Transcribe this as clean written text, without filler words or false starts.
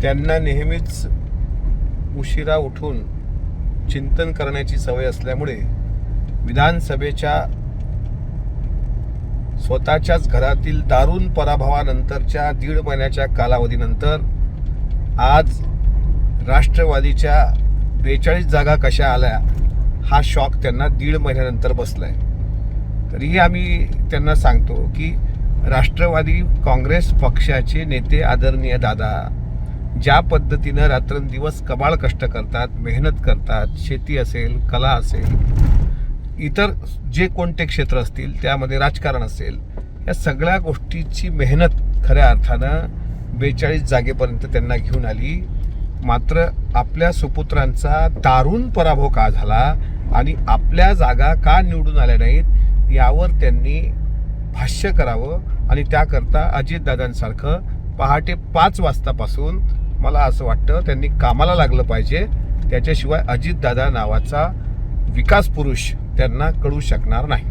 त्यांना नेहमीच उशिरा उठून चिंतन करण्याची सवय असल्यामुळे विधानसभेच्या स्वतःच्याच घरातील दारुण पराभवानंतरच्या 1.5 महिन्याच्या कालावधीनंतर आज राष्ट्रवादीच्या 42 जागा कशा आल्या हा शॉक त्यांना 1.5 महिन्यानंतर बसलाय। तरीही आम्ही त्यांना सांगतो की राष्ट्रवादी काँग्रेस पक्षाचे नेते आदरणीय दादा ज्या पद्धतीनं रात्रंदिवस कमाल कष्ट करतात, मेहनत करतात, शेती असेल, कला असेल, इतर जे कोणते क्षेत्र असतील, त्यामध्ये राजकारण असेल, या सगळ्या गोष्टीची मेहनत खऱ्या अर्थानं 42 जागेपर्यंत त्यांना घेऊन आली। मात्र आपल्या सुपुत्रांचा दारुण पराभव का झाला आणि आपल्या जागा का निवडून आल्या नाहीत यावर त्यांनी भाष्य करावं आणि त्याकरता अजितदादांसारखं पहाटे 5 वाजतापासून मला असं वाटतं त्यांनी कामाला लागलं पाहिजे। त्याच्याशिवाय अजितदादा नावाचा विकास पुरुष त्यांना कळू शकणार नाही।